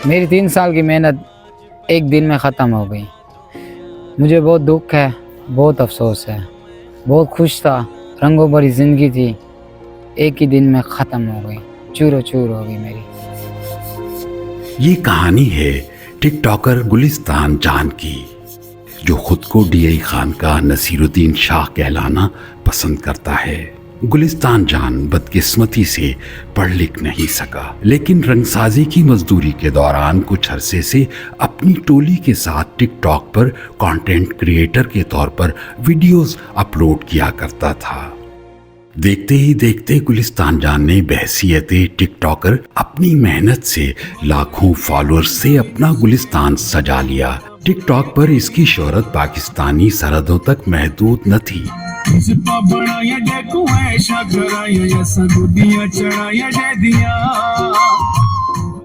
میری 3 سال کی محنت ایک دن میں ختم ہو گئی. مجھے بہت دکھ ہے, بہت افسوس ہے. بہت خوش تھا, رنگوں بھری زندگی تھی, ایک ہی دن میں ختم ہو گئی, چور و چور ہو گئی میری. یہ کہانی ہے ٹک ٹاکر گلستان جان کی, جو خود کو ڈی آئی خان کا نصیر الدین شاہ کہلانا پسند کرتا ہے. گلستان جان بدقسمتی سے پڑھ لکھ نہیں سکا, لیکن رنگ سازی کی مزدوری کے دوران کچھ عرصے سے اپنی ٹولی کے ساتھ ٹک ٹاک پر کانٹینٹ کریٹر کے طور پر ویڈیوز اپلوڈ کیا کرتا تھا. دیکھتے ہی دیکھتے گلستان جان نے بحیثیت ٹک ٹاکر اپنی محنت سے لاکھوں فالوورز سے اپنا گلستان سجا لیا. ٹک ٹاک پر اس کی شہرت پاکستانی سرحدوں تک محدود نہ تھی.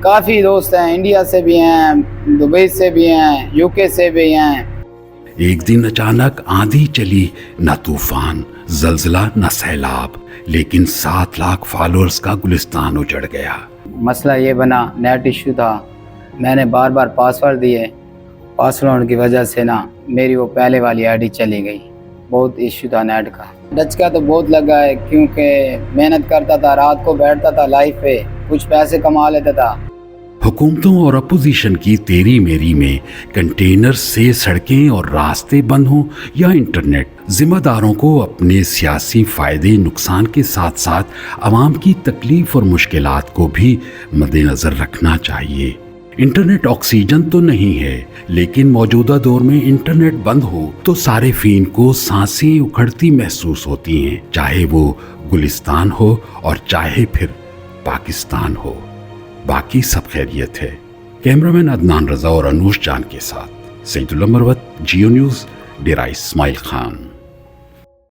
کافی دوست ہیں, انڈیا سے بھی ہیں, دبئی سے بھی ہیں, یو کے سے بھی ہیں. ایک دن اچانک آندھی چلی, نہ طوفان, زلزلہ, نہ سیلاب, لیکن 7 لاکھ فالوورز کا گلستان اجڑ گیا. مسئلہ یہ بنا, نیٹ ایشو تھا. میں نے بار بار پاسورڈ دیے, پاسورڈ کی وجہ سے نا میری وہ پہلے والی آئی ڈی چلی گئی. بہت ایشو تھا نیٹ کا. ڈچ کا تو بہت لگا ہے, کیونکہ محنت کرتا تھا, رات کو بیٹھتا تھا لائف پہ, کچھ پیسے کما لیتا تھا. حکومتوں اور اپوزیشن کی تیری میری میں کنٹینر سے سڑکیں اور راستے بند ہوں یا انٹرنیٹ, ذمہ داروں کو اپنے سیاسی فائدے نقصان کے ساتھ ساتھ عوام کی تکلیف اور مشکلات کو بھی مد نظر رکھنا چاہیے. انٹرنیٹ آکسیجن تو نہیں ہے, لیکن موجودہ دور میں انٹرنیٹ بند ہو تو صارفین کو سانسیں اکھڑتی محسوس ہوتی ہیں, چاہے وہ گلستان ہو اور چاہے پھر پاکستان ہو. باقی سب خیریت ہے. کیمرامین عدنان رضا اور انوش جان کے ساتھ سعید اللہ مروت, جیو نیوز, ڈیرہ اسماعیل خان.